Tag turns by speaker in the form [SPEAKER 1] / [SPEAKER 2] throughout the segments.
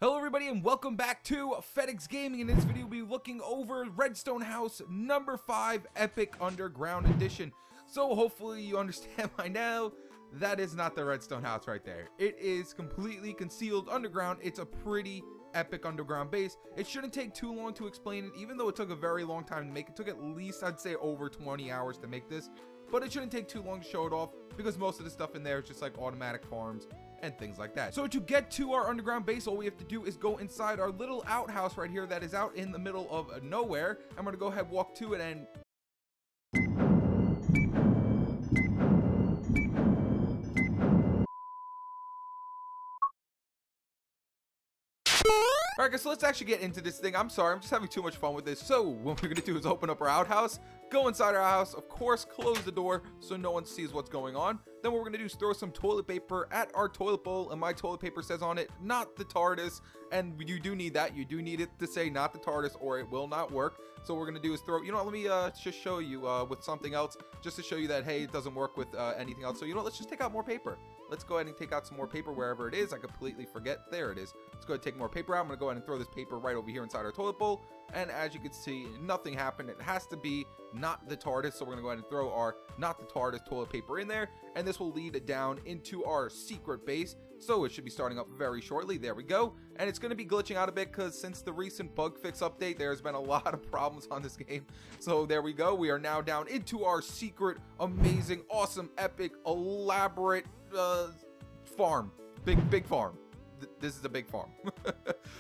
[SPEAKER 1] Hello everybody and welcome back to FedEx Gaming. In this video we'll be looking over Redstone House number 5 Epic Underground Edition. So hopefully you understand by now that is not the Redstone House right there. It is completely concealed underground. It's a pretty epic underground base. It shouldn't take too long to explain it, even though it took a very long time to make. It took at least, I'd say, over 20 hours to make this, but it shouldn't take too long to show it off because most of the stuff in there is just like automatic farms and things like that. So to get to our underground base, all we have to do is go inside our little outhouse right here that is out in the middle of nowhere. I'm gonna go ahead, walk to it, and alright guys, so let's actually get into this thing. I'm sorry, I'm just having too much fun with this. So what we're gonna do is open up our outhouse, go inside our house, of course close the door so no one sees what's going on. Then what we're gonna do is throw some toilet paper at our toilet bowl, and my toilet paper says on it, not the TARDIS, and you do need that. You do need it to say not the TARDIS or it will not work. So what we're gonna do is throw, you know what, let me just show you with something else, just to show you that, hey, it doesn't work with anything else. So you know, let's just take out more paper. Let's go ahead and take out some more paper wherever it is. I completely forget. There it is. Let's go ahead and take more paper out. I'm gonna go ahead and throw this paper right over here inside our toilet bowl, and as you can see, nothing happened. It has to be not the TARDIS, so we're gonna go ahead and throw our not the TARDIS toilet paper in there, and this will lead down into our secret base. So it should be starting up very shortly. There we go. And it's going to be glitching out a bit because since the recent bug fix update, there's been a lot of problems on this game. So there we go. We are now down into our secret, amazing, awesome, epic, elaborate farm. Big farm. This is a big farm.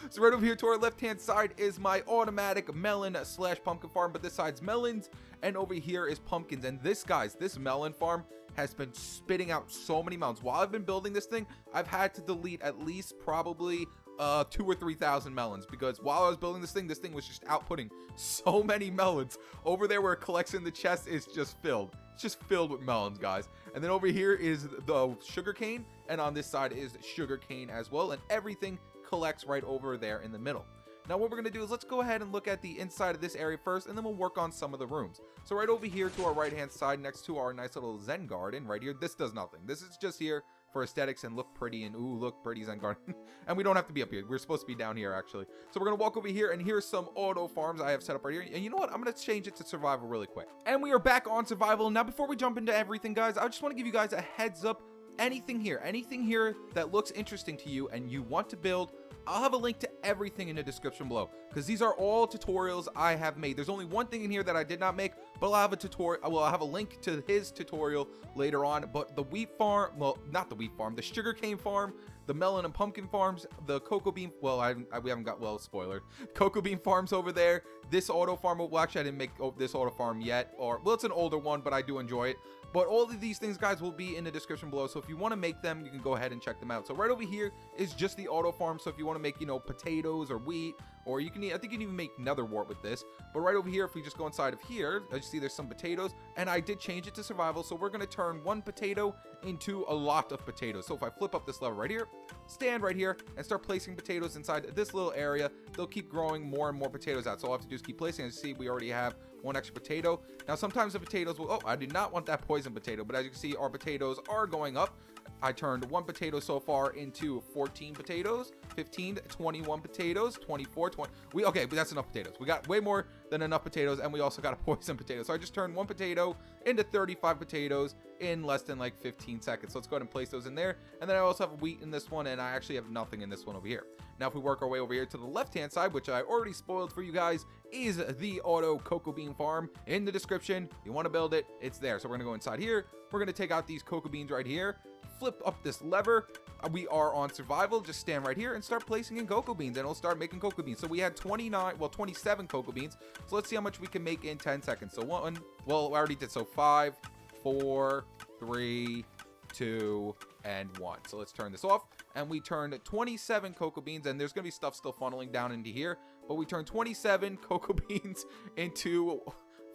[SPEAKER 1] So right over here to our left hand side is my automatic melon / pumpkin farm, but this side's melons and over here is pumpkins. And this, guys, this melon farm has been spitting out so many melons. While I've been building this thing, I've had to delete at least probably 2,000 or 3,000 melons, because while I was building this thing was just outputting so many melons. Over there where it collects in the chest is just filled. It's just filled with melons, guys. And then over here is the sugar cane, and on this side is sugar cane as well, and everything collects right over there in the middle. Now what we're going to do is let's go ahead and look at the inside of this area first, and then we'll work on some of the rooms. So right over here to our right hand side, next to our nice little Zen garden right here, this does nothing. This is just here for aesthetics and look pretty, and ooh, look pretty, Zen garden. And we don't have to be up here. We're supposed to be down here actually. So we're going to walk over here, and here's some auto farms I have set up right here. And you know what? I'm going to change it to survival really quick. And we are back on survival. Now before we jump into everything, guys, I just want to give you guys a heads up. Anything here that looks interesting to you and you want to build, I'll have a link to everything in the description below, because these are all tutorials I have made. There's only one thing in here that I did not make, but I'll have a tutorial. Well, I'll have a link to his tutorial later on. But the wheat farm, well, not the wheat farm, the sugarcane farm, the melon and pumpkin farms, the cocoa bean, well, we haven't got, well, spoiler, cocoa bean farms over there. This auto farm, well, actually I didn't make this auto farm yet, or, well, it's an older one, but I do enjoy it. But all of these things, guys, will be in the description below. So if you want to make them, you can go ahead and check them out. So right over here is just the auto farm. So if you want to make, you know, potatoes or wheat, or you can, I think you can even make nether wart with this. But right over here, if we just go inside of here, as you see, there's some potatoes, and I did change it to survival. So we're going to turn one potato into a lot of potatoes. So if I flip up this lever right here, stand right here, and start placing potatoes inside this little area, they'll keep growing more and more potatoes out. So all I have to do is keep placing. As you see, we already have one extra potato. Now sometimes the potatoes will, oh, I did not want that poison potato, but as you can see, our potatoes are going up. I turned one potato so far into 14 potatoes, 15, 21 potatoes, 24, 20. Okay, but that's enough potatoes. We got way more than enough potatoes, and we also got a poison potato. So I just turned one potato into 35 potatoes in less than like 15 seconds. So let's go ahead and place those in there. And then I also have wheat in this one, and I actually have nothing in this one over here. Now if we work our way over here to the left hand side, which I already spoiled for you guys, is the auto cocoa bean farm in the description. You want to build it, it's there. So we're gonna go inside here, we're gonna take out these cocoa beans right here, flip up this lever, we are on survival, just stand right here and start placing in cocoa beans, and it'll start making cocoa beans. So we had 27 cocoa beans. So let's see how much we can make in 10 seconds. So one, well, I already did. So 5, 4, 3, 2, and 1. So let's turn this off, and we turned 27 cocoa beans, and there's gonna be stuff still funneling down into here, but we turned 27 cocoa beans into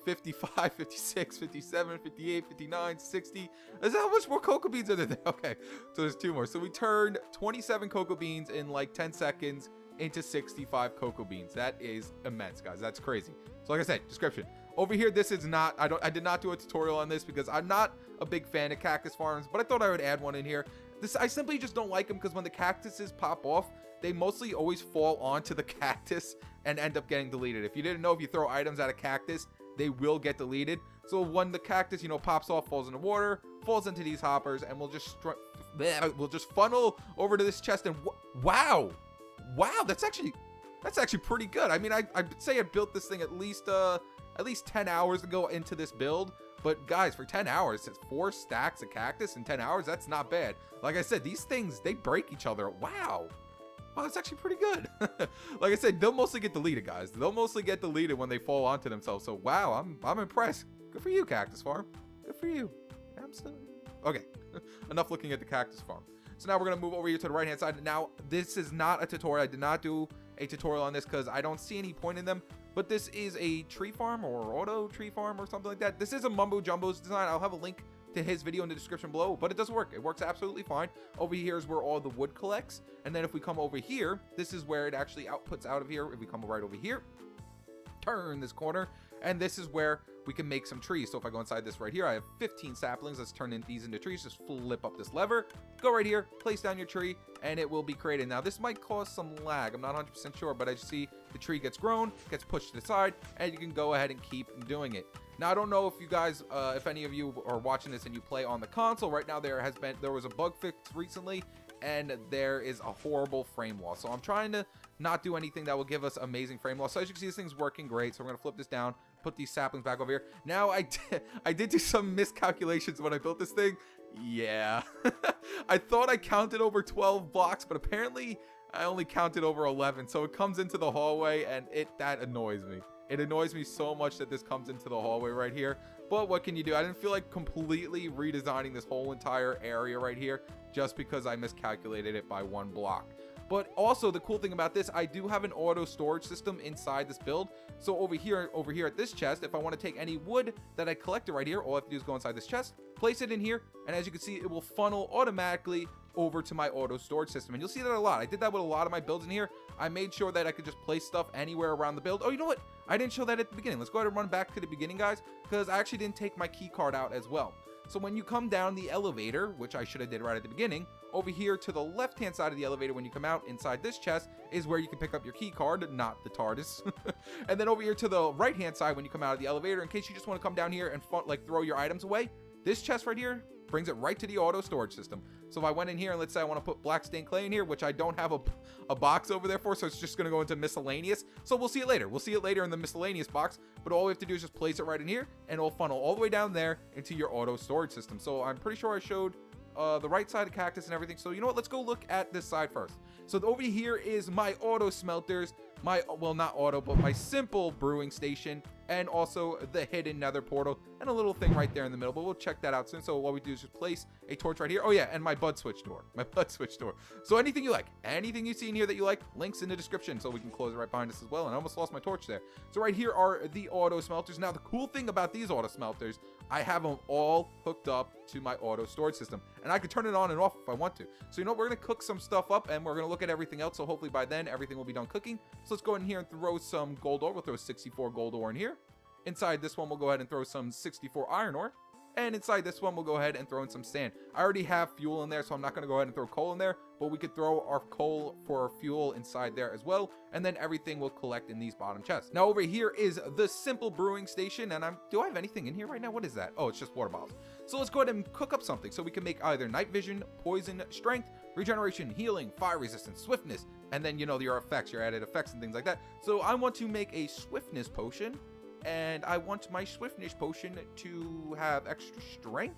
[SPEAKER 1] 55, 56, 57, 58, 59, 60. Is that how much more cocoa beans are there? Okay, so there's 2 more. So we turned 27 cocoa beans in like 10 seconds into 65 cocoa beans. That is immense, guys. That's crazy. So like I said, description. Over here, this is not, I did not do a tutorial on this because I'm not a big fan of cactus farms, but I thought I would add one in here. I simply just don't like them because when the cactuses pop off, they mostly always fall onto the cactus and end up getting deleted. If you didn't know, if you throw items at a cactus, they will get deleted. So when the cactus, you know, pops off, falls in the water, falls into these hoppers, and we'll just funnel over to this chest. And wow, that's actually pretty good. I mean, I'd say I built this thing at least 10 hours to go into this build. But guys, for 10 hours, it's 4 stacks of cactus in 10 hours. That's not bad. Like I said, these things, they break each other. Wow, that's actually pretty good. Like I said, they'll mostly get deleted, guys. They'll mostly get deleted when they fall onto themselves. So wow, I'm impressed. Good for you, Cactus Farm. Good for you. I'm still okay. Enough looking at the Cactus Farm. So now we're gonna move over here to the right hand side. Now this is not a tutorial. I did not do a tutorial on this because I don't see any point in them. But this is a tree farm or auto tree farm or something like that. This is a Mumbo Jumbo's design. I'll have a link to his video in the description below, but it does work. It works absolutely fine. Over here is where all the wood collects. And then if we come over here, this is where it actually outputs out of here. If we come right over here, turn this corner, and this is where we can make some trees. So if I go inside this right here, I have 15 saplings. Let's turn these into trees. Just flip up this lever, go right here, place down your tree, and it will be created. Now this might cause some lag. I'm not 100% sure, but I just see the tree gets grown, gets pushed to the side, and you can go ahead and keep doing it. Now I don't know if you guys, if any of you are watching this and you play on the console right now, there was a bug fix recently, and there is a horrible frame loss. So I'm trying to not do anything that will give us amazing frame loss. So as you can see, this thing's working great. So we're gonna flip this down, put these saplings back over here. Now I did do some miscalculations when I built this thing. Yeah, I thought I counted over 12 blocks, but apparently I only counted over 11. So it comes into the hallway, and that annoys me. It annoys me so much that this comes into the hallway right here. But what can you do? I didn't feel like completely redesigning this whole entire area right here just because I miscalculated it by 1 block. But also the cool thing about this, I do have an auto storage system inside this build. So over here at this chest, if I want to take any wood that I collected right here, all I have to do is go inside this chest, place it in here, and as you can see, it will funnel automatically over to my auto storage system. And you'll see that a lot. I did that with a lot of my builds in here. I made sure that I could just place stuff anywhere around the build. Oh, you know what? I didn't show that at the beginning. Let's go ahead and run back to the beginning, guys, because I actually didn't take my key card out as well. So when you come down the elevator, which I should have did right at the beginning, over here to the left-hand side of the elevator, when you come out inside this chest, is where you can pick up your key card, not the TARDIS. And then over here to the right-hand side, when you come out of the elevator, in case you just want to come down here and throw your items away, this chest right here brings it right to the auto storage system. So if I went in here and let's say I want to put black stained clay in here, which I don't have a box over there for, so it's just going to go into miscellaneous. So we'll see it later. We'll see it later in the miscellaneous box, but all we have to do is just place it right in here and it'll funnel all the way down there into your auto storage system. So I'm pretty sure I showed the right side of the cactus and everything. So you know what? Let's go look at this side first. So over here is my auto smelters, well, not auto, but my simple brewing station, and also the hidden nether portal, and a little thing right there in the middle, but we'll check that out soon. So what we do is just place a torch right here. Oh yeah, and my bud switch door, So anything you like, anything you see in here that you like, links in the description, so we can close it right behind us as well. And I almost lost my torch there. So right here are the auto smelters. Now the cool thing about these auto smelters, I have them all hooked up to my auto storage system, and I can turn it on and off if I want to. So you know what, we're gonna cook some stuff up, and we're gonna look at everything else. So hopefully by then everything will be done cooking. So let's go in here and throw some gold ore. We'll throw 64 gold ore in here. Inside this one, we'll go ahead and throw some 64 iron ore. And inside this one, we'll go ahead and throw in some sand. I already have fuel in there, so I'm not going to go ahead and throw coal in there. But we could throw our coal for fuel inside there as well. And then everything will collect in these bottom chests. Now over here is the simple brewing station. And do I have anything in here right now? What is that? Oh, it's just water bottles. So let's go ahead and cook up something. So we can make either night vision, poison, strength, regeneration, healing, fire resistance, swiftness. And then, you know, your effects, your added effects and things like that. So I want to make a swiftness potion. And I want my swiftness potion to have extra strength.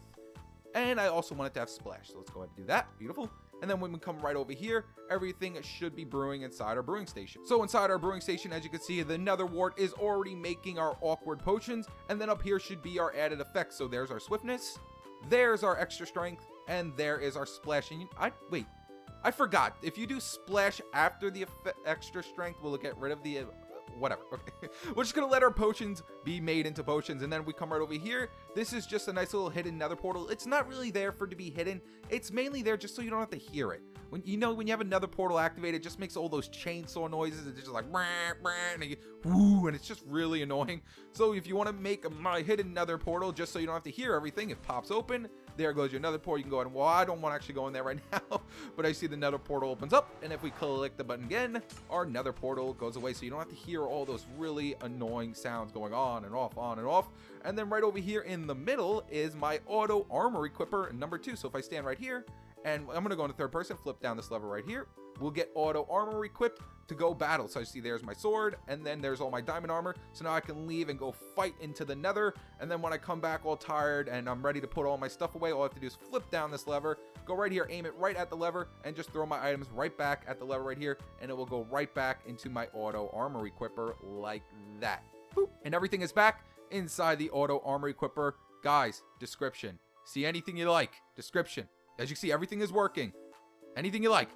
[SPEAKER 1] And I also want it to have splash. So let's go ahead and do that. Beautiful. And then when we come right over here, everything should be brewing inside our brewing station. So inside our brewing station, as you can see, the nether wart is already making our awkward potions. And then up here should be our added effects. So there's our swiftness, there's our extra strength, and there is our splash. And wait, I forgot. If you do splash after the extra strength, will it get rid of the whatever. Okay, we're just gonna let our potions be made into potions, and then we come right over here. This is just a nice little hidden nether portal. It's not really there for it to be hidden. It's mainly there just so you don't have to hear it. When you have another portal activated, it just makes all those chainsaw noises. It's just like and it's just really annoying. So if you want to make my hidden nether portal just so you don't have to hear everything, it pops open. There goes your nether portal. You can go in. Well, I don't want to actually go in there right now, but I see the nether portal opens up, and if we click the button again, our nether portal goes away, so you don't have to hear all those really annoying sounds going on and off, on and off. And then right over here in the middle is my auto armor equipper number 2. So if I stand right here, and I'm going to go into third person, flip down this lever right here, we'll get auto armor equipped to go battle. So I see there's my sword, and then there's all my diamond armor. So now I can leave and go fight into the nether. And then when I come back all tired and I'm ready to put all my stuff away, all I have to do is flip down this lever, go right here, aim it right at the lever, and just throw my items right back at the lever right here, and it will go right back into my auto armor equipper like that. Boop. And everything is back inside the auto armor equipper. Guys, description. See anything you like, description. As you see, everything is working. Anything you like,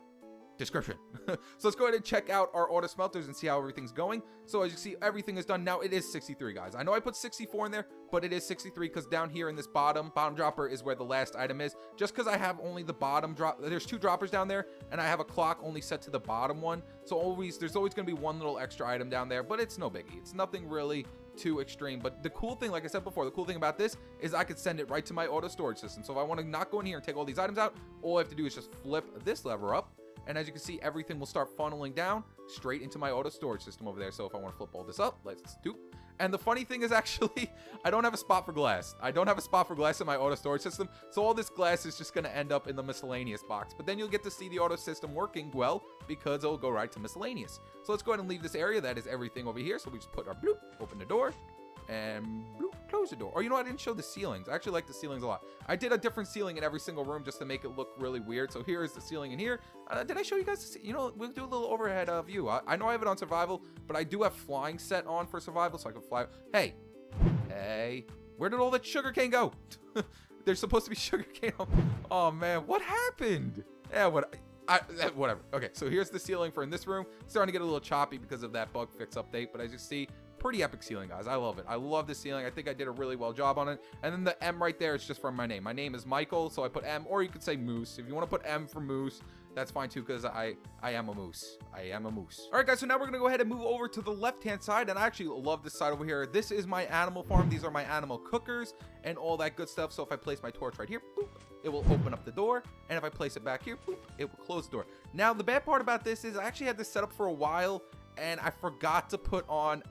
[SPEAKER 1] description. So let's go ahead and check out our auto smelters and see how everything's going. So as you see, everything is done. Now it is 63, guys. I know I put 64 in there, but it is 63 because down here in this bottom dropper is where the last item is. Just because I have only the bottom drop, there's 2 droppers down there, and I have a clock only set to the bottom one. So there's always going to be one little extra item down there, but it's no biggie. It's nothing really too extreme. But the cool thing, like I said before, the cool thing about this is I could send it right to my auto storage system. So if I want to not go in here and take all these items out, all I have to do is just flip this lever up, and as you can see, everything will start funneling down straight into my auto storage system over there. So if I want to flip all this up, let's do. And the funny thing is, actually, I don't have a spot for glass. I don't have a spot for glass in my auto storage system. So all this glass is just going to end up in the miscellaneous box. But then you'll get to see the auto system working well because it'll go right to miscellaneous. So let's go ahead and leave this area. That is everything over here. So we just put our bloop, open the door, and bloop, close the door. Oh, you know, I didn't show the ceilings. I actually like the ceilings a lot. I did a different ceiling in every single room just to make it look really weird. So here is the ceiling in here. Did I show you guys? You know, we'll do a little overhead view. I know I have it on survival, but I do have flying set on for survival, so I can fly. Hey, where did all that sugar cane go? There's supposed to be sugar cane. Oh man, what happened? Yeah, whatever. Okay, so here's the ceiling for in this room. It's starting to get a little choppy because of that bug fix update, but as you see, pretty epic ceiling, guys. I love it. I love the ceiling. I think I did a really well job on it. And then the M right there is just from my name. My name is Michael, so I put M, or you could say Moose. If you want to put M for Moose, that's fine too, because I am a moose. I am a moose. All right, guys, so now we're going to go ahead and move over to the left-hand side, and I actually love this side over here. This is my animal farm. These are my animal cookers and all that good stuff. So if I place my torch right here, boop, it will open up the door, and if I place it back here, boop, it will close the door. Now, the bad part about this is I actually had this set up for a while, and I forgot to put on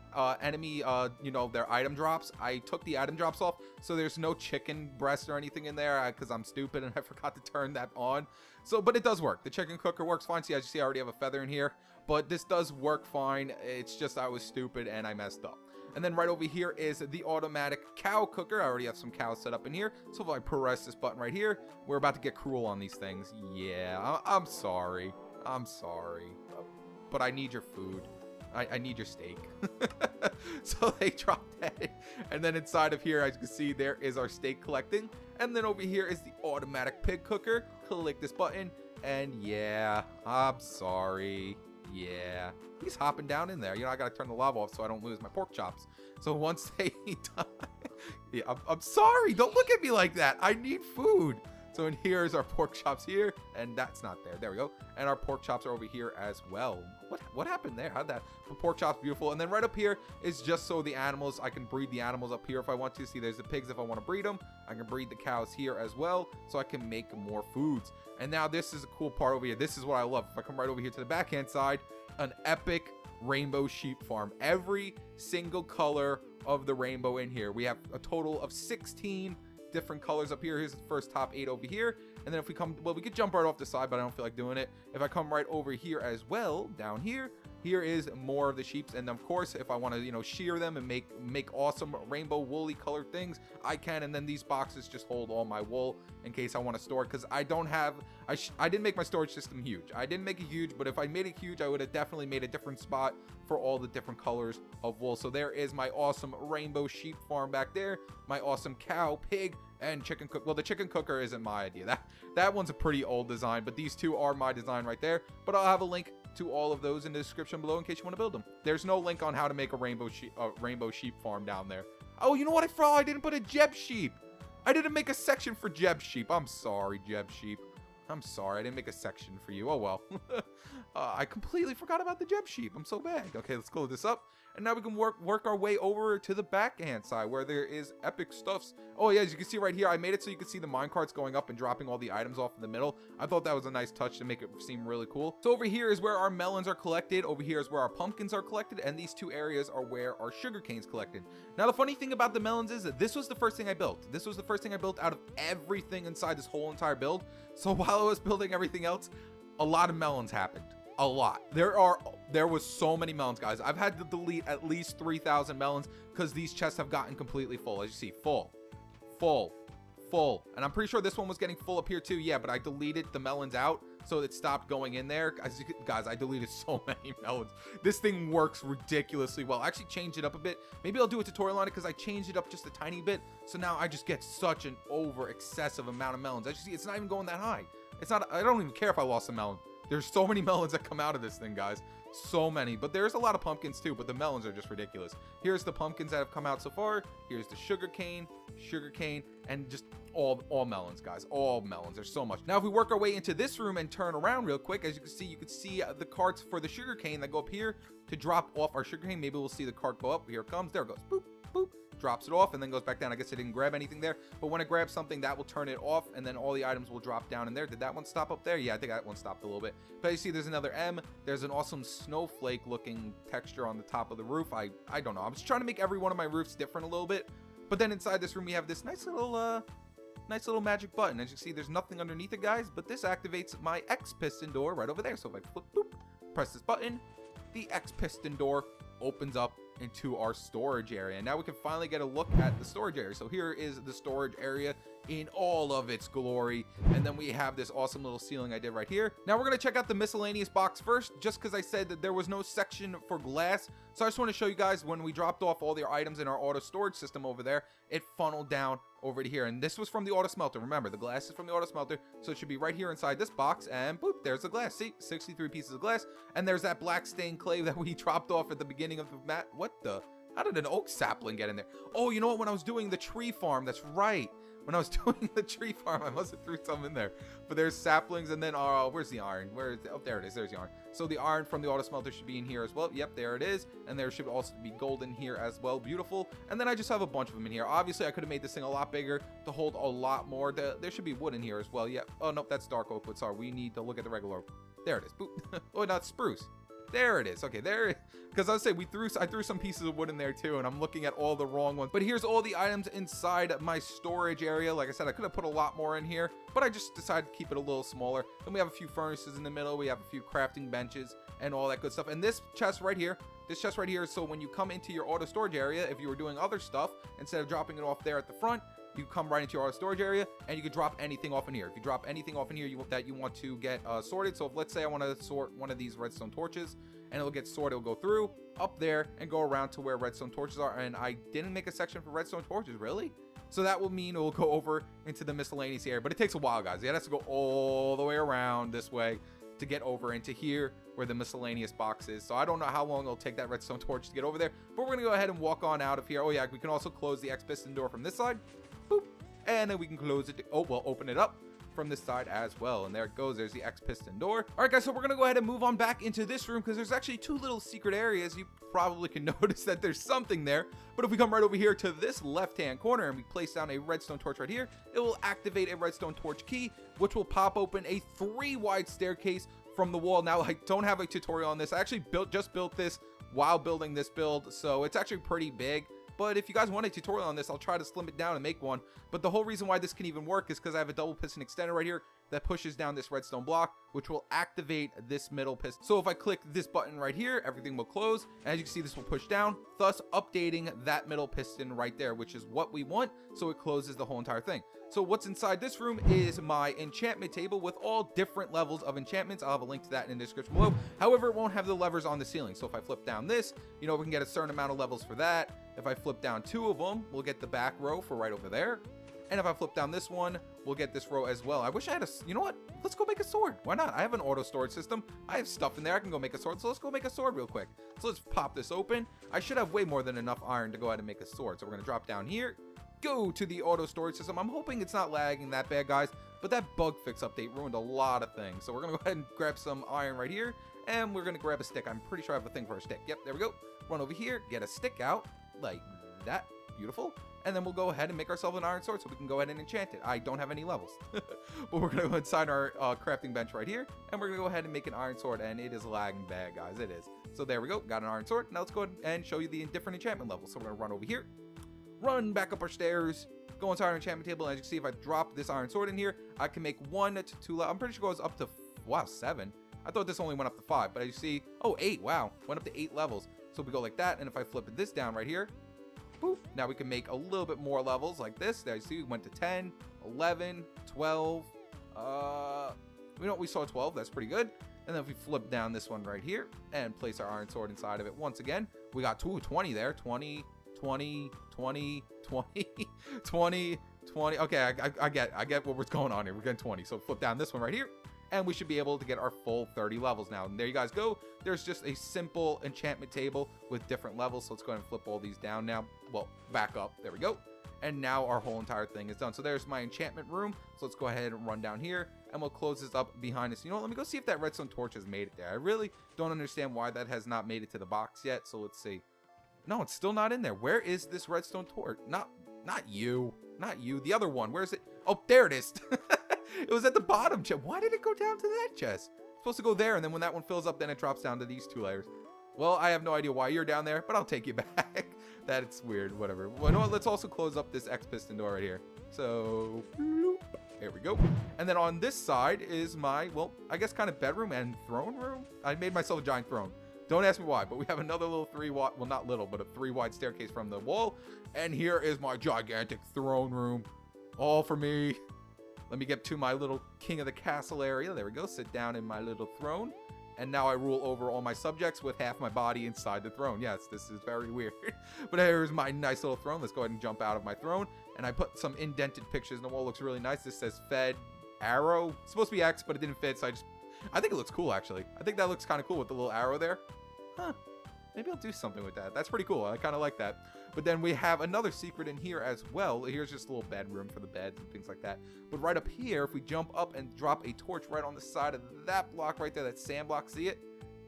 [SPEAKER 1] enemy, you know, their item drops. I took the item drops off, so there's no chicken breast or anything in there because I'm stupid and I forgot to turn that on. So, but it does work. The chicken cooker works fine. See, as you see, I already have a feather in here, but this does work fine. It's just I was stupid and I messed up. And then right over here is the automatic cow cooker. I already have some cows set up in here. So if I press this button right here, we're about to get cruel on these things. Yeah, I'm sorry. I'm sorry. But I need your food. I need your steak. So they drop that. And then inside of here, as you can see, there is our steak collecting. And then over here is the automatic pig cooker. Click this button. And yeah, I'm sorry. Yeah, he's hopping down in there. You know, I gotta turn the lava off so I don't lose my pork chops. So once they die, yeah, I'm sorry. Don't look at me like that. I need food. So in here is our pork chops here, and that's not there. There we go. And our pork chops are over here as well. What happened there? How'd that? The pork chops, beautiful. And then right up here is just so the animals, I can breed the animals up here if I want to. See, there's the pigs if I want to breed them. I can breed the cows here as well, so I can make more foods. And now this is a cool part over here. This is what I love. If I come right over here to the backhand side, an epic rainbow sheep farm. Every single color of the rainbow in here. We have a total of 16 different colors up here. Here's the first top 8 over here, and then if we come, well, we could jump right off the side, but I don't feel like doing it. If I come right over here as well, down here is more of the sheeps, and of course, if I want to, you know, shear them and make awesome rainbow woolly colored things, I can. And then these boxes just hold all my wool in case I want to store it, because I don't have, I didn't make my storage system huge. I didn't make it huge, but if I made it huge, I would have definitely made a different spot for all the different colors of wool. So there is my awesome rainbow sheep farm back there, my awesome cow, pig, and chicken cook. Well, the chicken cooker isn't my idea. That one's a pretty old design, but these two are my design right there. But I'll have a link to all of those in the description below in case you want to build them. There's no link on how to make a rainbow sheep farm down there. Oh, you know what I forgot? I didn't put a Jeb sheep. I didn't make a section for Jeb sheep. I'm sorry, Jeb sheep. I'm sorry, I didn't make a section for you. Oh well. I completely forgot about the gem sheep. I'm so bad. Okay, let's close this up. And now we can work our way over to the backhand side where there is epic stuffs. Oh yeah, as you can see right here, I made it so you can see the minecarts going up and dropping all the items off in the middle. I thought that was a nice touch to make it seem really cool. So over here is where our melons are collected. Over here is where our pumpkins are collected. And these two areas are where our sugar cane's collected. Now the funny thing about the melons is that this was the first thing I built. This was the first thing I built out of everything inside this whole entire build. So while I was building everything else, a lot of melons happened. A lot. There was so many melons, guys. I've had to delete at least 3,000 melons because these chests have gotten completely full. As you see, full. And I'm pretty sure this one was getting full up here too. Yeah, but I deleted the melons out, so it stopped going in there. Guys, I deleted so many melons. This thing works ridiculously well. I actually changed it up a bit. Maybe I'll do a tutorial on it because I changed it up just a tiny bit. So now I just get such an excessive amount of melons. As you see, it's not even going that high. It's not. I don't even care if I lost a melon. There's so many melons that come out of this thing, guys. So many. But there's a lot of pumpkins too, but the melons are just ridiculous. Here's the pumpkins that have come out so far. Here's the sugar cane, and just all melons, guys. All melons. There's so much. Now, if we work our way into this room and turn around real quick, as you can see the carts for the sugar cane that go up here to drop off our sugar cane. Maybe we'll see the cart go up. Here it comes. There it goes. Boop, boop. Drops it off and then goes back down. I guess it didn't grab anything there, but when it grabs something, that will turn it off and then all the items will drop down in there. Did that one stop up there? Yeah, I think that one stopped a little bit. But you see there's another M. There's an awesome snowflake looking texture on the top of the roof. I don't know. I'm just trying to make every one of my roofs different a little bit. But then inside this room we have this nice little magic button. As you can see, there's nothing underneath it, guys, but this activates my X piston door right over there. So if I flip, boop, press this button, the X piston door opens up into our storage area. And now we can finally get a look at the storage area. So here is the storage area in all of its glory, and then we have this awesome little ceiling I did right here. Now we're going to check out the miscellaneous box first, just because I said that there was no section for glass. So I just want to show you guys, when we dropped off all the items in our auto storage system over there, it funneled down over to here, and this was from the auto smelter. Remember, the glass is from the auto smelter, so it should be right here inside this box, and boop, there's the glass. See, 63 pieces of glass, and there's that black stained clay that we dropped off at the beginning of the mat. What the? How did an oak sapling get in there? Oh, you know what? When I was doing the tree farm, that's right. When I was doing the tree farm, I must have threw some in there. But there's saplings, and then, where's the iron? Where is it? Oh, there it is. There's the iron. So the iron from the auto smelter should be in here as well. Yep, there it is. And there should also be gold in here as well. Beautiful. And then I just have a bunch of them in here. Obviously, I could have made this thing a lot bigger to hold a lot more. There should be wood in here as well. Yep. Oh, nope, that's dark oak wood. Sorry, we need to look at the regular oak. There it is. Boop. Oh, not spruce. There it is. Okay, there. Because I was saying I threw some pieces of wood in there too, and I'm looking at all the wrong ones. But here's all the items inside my storage area. Like I said, I could have put a lot more in here, but I just decided to keep it a little smaller. Then we have a few furnaces in the middle. We have a few crafting benches and all that good stuff. And this chest right here, so when you come into your auto storage area, if you were doing other stuff, instead of dropping it off there at the front, you come right into your auto storage area and you can drop anything off in here. If you drop anything off in here that you want to get sorted, so if, let's say I want to sort one of these redstone torches, and it'll get sorted, it'll go through up there and go around to where redstone torches are. And I didn't make a section for redstone torches, really? So that will mean it will go over into the miscellaneous area, but it takes a while, guys. It has to go all the way around this way to get over into here where the miscellaneous box is. So I don't know how long it'll take that redstone torch to get over there, but we're gonna go ahead and walk on out of here. Oh yeah, we can also close the X piston door from this side. Boop. And then we can close it. Oh, well, open it up from this side as well, and there it goes. There's the X piston door. All right, guys, so we're gonna go ahead and move on back into this room because there's actually two little secret areas. You probably can notice that there's something there, but if we come right over here to this left hand corner and we place down a redstone torch right here, it will activate a redstone torch key, which will pop open a 3-wide staircase from the wall. Now, I don't have a tutorial on this. I actually just built this while building this build, so it's actually pretty big. But if you guys want a tutorial on this, I'll try to slim it down and make one. But the whole reason why this can even work is because I have a double piston extender right here that pushes down this redstone block, which will activate this middle piston. So if I click this button right here, everything will close. And as you can see, this will push down, thus updating that middle piston right there, which is what we want. So it closes the whole entire thing. So what's inside this room is my enchantment table with all different levels of enchantments. I'll have a link to that in the description below. However, it won't have the levers on the ceiling. So if I flip down this, you know, we can get a certain amount of levels for that. If I flip down 2 of them, we'll get the back row for right over there. And if I flip down this one, we'll get this row as well. I wish I had you know what? Let's go make a sword. Why not? I have an auto storage system. I have stuff in there. I can go make a sword. So let's go make a sword real quick. So let's pop this open. I should have way more than enough iron to go ahead and make a sword. So we're going to drop down here, go to the auto storage system. I'm hoping it's not lagging that bad, guys. but that bug fix update ruined a lot of things. So we're gonna go ahead and grab some iron right here, and we're gonna grab a stick. I'm pretty sure I have a thing for a stick. Yep, there we go. Run over here, get a stick out like that. Beautiful. And then we'll go ahead and make ourselves an iron sword so we can go ahead and enchant it. I don't have any levels. But we're going to go inside our crafting bench right here. And we're going to go ahead and make an iron sword. And it is lagging bad, guys. It is. So there we go. Got an iron sword. Now let's go ahead and show you the different enchantment levels. So we're going to run over here. Run back up our stairs. Go inside our enchantment table. And as you can see, if I drop this iron sword in here, I can make 1 to 2 levels. I'm pretty sure it goes up to, wow, 7. I thought this only went up to 5. But as you see, oh, 8. Wow. Went up to 8 levels. So we go like that. And if I flip this down right here, boop. Now we can make a little bit more levels like this. There you see, we went to 10, 11, 12. We saw 12. That's pretty good. And then if we flip down this one right here and place our iron sword inside of it once again, we got 20 there. 20, 20, 20, 20, 20, 20. Okay, I get what was going on here. We're getting 20. So flip down this one right here, and we should be able to get our full 30 levels now. And there you guys go. There's just a simple enchantment table with different levels. So let's go ahead and flip all these down now. Well, back up. There we go. And now our whole entire thing is done. So there's my enchantment room. So let's go ahead and run down here, and we'll close this up behind us. You know what? Let me go see if that redstone torch has made it there. I really don't understand why that has not made it to the box yet. So let's see. No, it's still not in there. Where is this redstone torch? Not you. Not you. The other one. Where is it? Oh, there it is. It was at the bottom chest. Why did it go down to that chest? It's supposed to go there, and then when that one fills up, then it drops down to these 2 layers. Well, I have no idea why you're down there, but I'll take you back. That's weird. Whatever. Well, you know what? Let's also close up this X piston door right here. So, there we go. And then on this side is my, well, I guess kind of bedroom and throne room. I made myself a giant throne. Don't ask me why, but we have another little 3-wide, well, not little, but a 3-wide staircase from the wall. And here is my gigantic throne room. All for me. Let me get to my little king of the castle area. There we go. Sit down in my little throne. And now I rule over all my subjects with half my body inside the throne. Yes, this is very weird. But here's my nice little throne. Let's go ahead and jump out of my throne. And I put some indented pictures in the wall. Looks really nice. This says Fed Arrow. It's supposed to be X, but it didn't fit. So I think it looks cool, actually. I think that looks kind of cool with the little arrow there. Huh. Maybe I'll do something with that. That's pretty cool. I kind of like that. But then we have another secret in here as well. Here's just a little bedroom for the beds and things like that. But right up here, if we jump up and drop a torch right on the side of that block right there, that sand block, see it?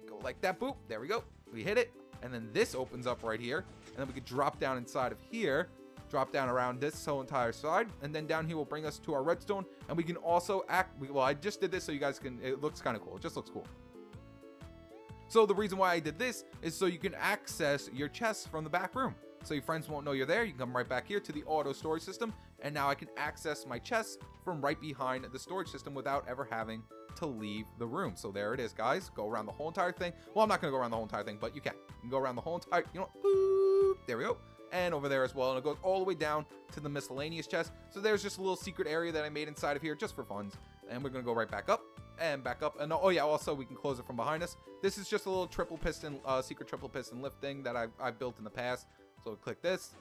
[SPEAKER 1] Go like that, boop. There we go. We hit it. And then this opens up right here. And then we could drop down inside of here. Drop down around this whole entire side. And then down here will bring us to our redstone. And we can also well, I just did this so you guys can, it looks kind of cool. It just looks cool. So the reason why I did this is so you can access your chests from the back room. So your friends won't know you're there. You can come right back here to the auto storage system. And now I can access my chests from right behind the storage system without ever having to leave the room. So there it is, guys. Go around the whole entire thing. Well, I'm not going to go around the whole entire thing, but you can. You can go around the whole entire, you know, boop, there we go. And over there as well. And it goes all the way down to the miscellaneous chest. So there's just a little secret area that I made inside of here just for funs. And we're going to go right back up. And back up. And oh yeah, also we can close it from behind us. This is just a little triple piston, secret triple piston lift thing that I've built in the past. So click this,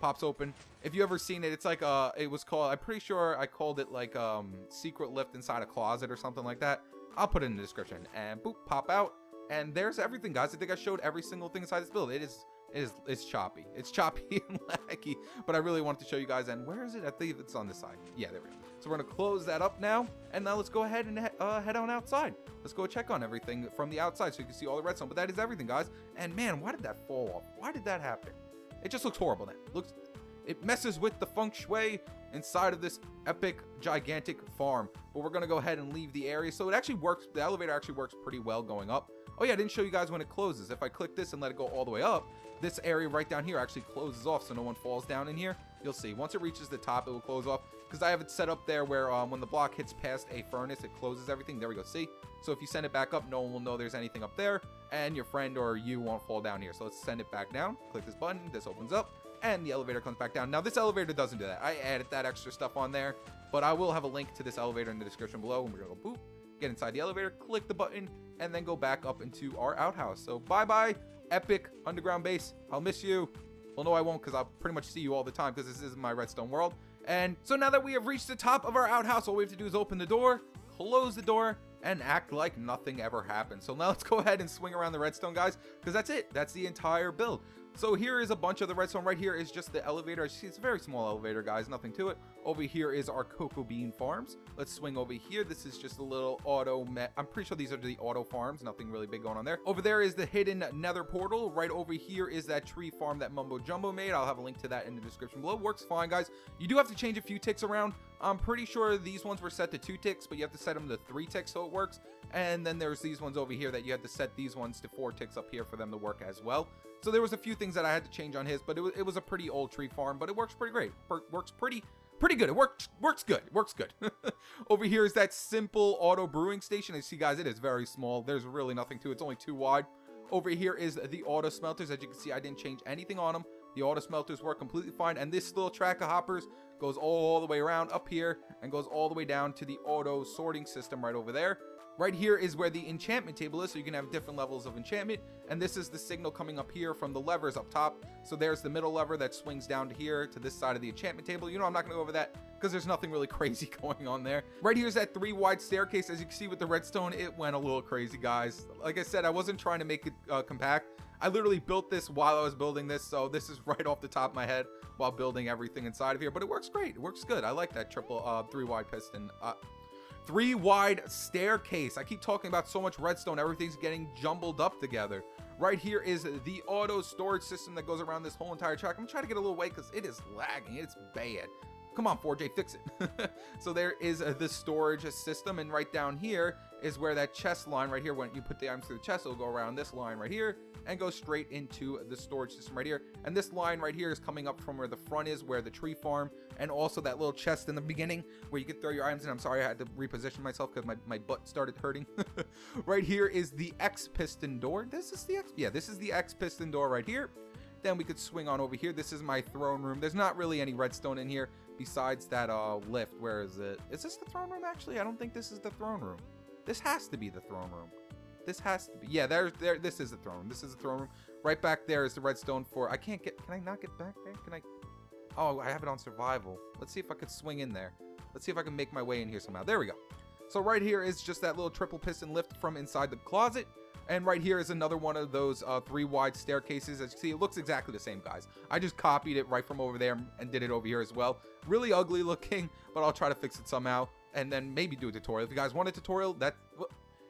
[SPEAKER 1] pops open. If you ever seen it, it's like it was called, I'm pretty sure I called it like secret lift inside a closet or something like that. I'll put it in the description. And boop, pop out. And there's everything, guys. I think I showed every single thing inside this build. It's choppy. It's choppy and laggy, but I really wanted to show you guys. And where is it? I think it's on this side. Yeah, there we go. So we're gonna close that up now, and now let's go ahead and head on outside. Let's go check on everything from the outside so you can see all the redstone. But that is everything, guys. And man, why did that fall off? Why did that happen? It just looks horrible now. It messes with the feng shui inside of this epic, gigantic farm. But we're gonna go ahead and leave the area. So it actually works. The elevator actually works pretty well going up. Oh yeah, I didn't show you guys when it closes. If I click this and let it go all the way up, this area right down here actually closes off so no one falls down in here. You'll see. Once it reaches the top, it will close off. Because I have it set up there where when the block hits past a furnace, it closes everything. There we go. See? So if you send it back up, no one will know there's anything up there. And your friend or you won't fall down here. So let's send it back down. Click this button. This opens up. And the elevator comes back down. Now, this elevator doesn't do that. I added that extra stuff on there. But I will have a link to this elevator in the description below. And we're going to go boop. Get inside the elevator. Click the button. And then go back up into our outhouse. So bye-bye, epic underground base. I'll miss you. Well, no, I won't, because I'll pretty much see you all the time, because this is my redstone world. And so now that we have reached the top of our outhouse, all we have to do is open the door, close the door, and act like nothing ever happened. So now let's go ahead and swing around the redstone, guys, because that's it. That's the entire build. So here is a bunch of the redstone. Right here is just the elevator. As you see, it's a very small elevator, guys, nothing to it. Over here is our cocoa bean farms. Let's swing over here. This is just a little I'm pretty sure these are the auto farms, nothing really big going on there. Over there is the hidden nether portal. Right over here is that tree farm that Mumbo Jumbo made. I'll have a link to that in the description below. Works fine, guys. You do have to change a few ticks around. I'm pretty sure these ones were set to 2 ticks, but you have to set them to 3 ticks so it works. And then there's these ones over here that you had to set these ones to 4 ticks up here for them to work as well. So there was a few things that I had to change on his, but it was a pretty old tree farm, but it works pretty great. Works pretty good. It works good. It works good. Over here is that simple auto brewing station. As you see, guys, it is very small. There's really nothing to it. It's only 2 wide. Over here is the auto smelters. As you can see, I didn't change anything on them. The auto smelters work completely fine. And this little track of hoppers goes all the way around up here and goes all the way down to the auto sorting system right over there. Right here is where the enchantment table is, so you can have different levels of enchantment. And this is the signal coming up here from the levers up top. So there's the middle lever that swings down to here to this side of the enchantment table. You know, I'm not going to go over that because there's nothing really crazy going on there. Right here is that 3 wide staircase. As you can see with the redstone, it went a little crazy, guys. Like I said, I wasn't trying to make it compact. I literally built this while I was building this, so this is right off the top of my head while building everything inside of here. But it works great. It works good. I like that triple 3 wide piston. 3 wide staircase. I keep talking about so much redstone. Everything's getting jumbled up together. Right here is the auto storage system that goes around this whole entire track. I'm trying to get a little away because it is lagging. It's bad. Come on, 4J, fix it. So there is the storage system, and right down here is where that chest line right here, when you put the items through the chest, it'll go around this line right here and go straight into the storage system right here. And this line right here is coming up from where the front is, where the tree farm, and also that little chest in the beginning where you can throw your items in. I'm sorry, I had to reposition myself because my butt started hurting. Right here is the X piston door. This is the X, yeah, this is the X piston door right here. Then we could swing on over here. This is my throne room. There's not really any redstone in here besides that lift. Where is it? Is this the throne room? Actually, I don't think this is the throne room. This has to be the throne room. This has to be. Yeah, this is the throne room. This is the throne room. Right back there is the redstone for. I can't get. Can I not get back there? Can I? Oh, I have it on survival. Let's see if I could swing in there. Let's see if I can make my way in here somehow. There we go. So right here is just that little triple piston lift from inside the closet. And right here is another one of those 3 wide staircases. As you see, it looks exactly the same, guys. I just copied it right from over there and did it over here as well. Really ugly looking, but I'll try to fix it somehow. And then maybe do a tutorial. If you guys want a tutorial,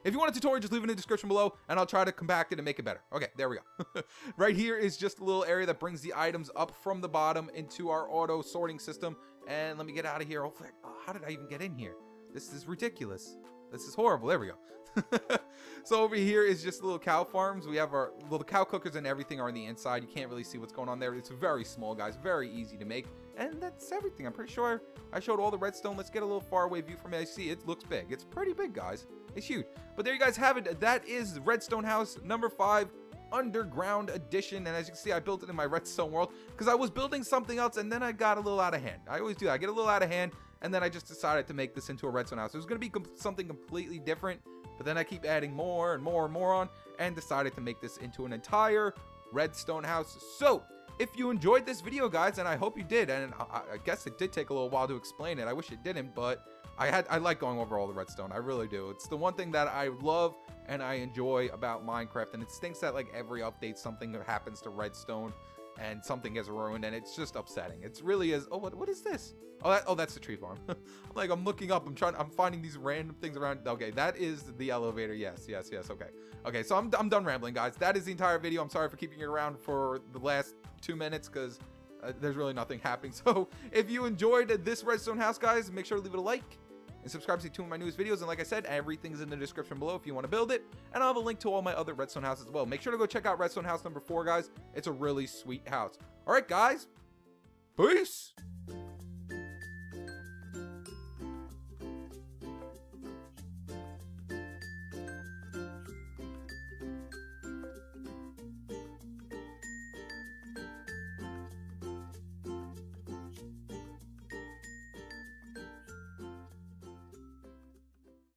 [SPEAKER 1] if you want a tutorial, just leave it in the description below, and I'll try to compact it and make it better. Okay, there we go. Right here is just a little area that brings the items up from the bottom into our auto sorting system. And let me get out of here. Hopefully, how did I even get in here? This is ridiculous. This is horrible. There we go. So over here is just little cow farms. We have the cow cookers and everything are on the inside. You can't really see what's going on there. It's very small, guys. Very easy to make. And that's everything. I'm pretty sure I showed all the redstone. Let's get a little far away view from it. I see it looks big. It's pretty big, guys. It's huge. But there you guys have it. That is Redstone House number 5. Underground edition. And as you can see, I built it in my redstone world because I was building something else and then I got a little out of hand. I always do that. I get a little out of hand and then I just decided to make this into a redstone house. It was going to be something completely different, but then I keep adding more and more and more on and decided to make this into an entire redstone house. So if you enjoyed this video, guys, and I hope you did, and I guess it did take a little while to explain it. I wish it didn't, but I like going over all the redstone. I really do. It's the one thing that I love and I enjoy about Minecraft, and it stinks that like every update something happens to redstone and something gets ruined, and it's just upsetting. It really is. Oh, what is this? Oh, that's the tree farm. I'm looking up. I'm finding these random things around. Okay, that is the elevator. Yes. Okay, so I'm done rambling, guys. That is the entire video. I'm sorry for keeping you around for the last 2 minutes because there's really nothing happening. So if you enjoyed this redstone house, guys, make sure to leave it a like and subscribe to 2 of my newest videos. And like I said, everything's in the description below if you want to build it. And I'll have a link to all my other redstone houses as well. Make sure to go check out Redstone House number 4, guys. It's a really sweet house. All right, guys. Peace.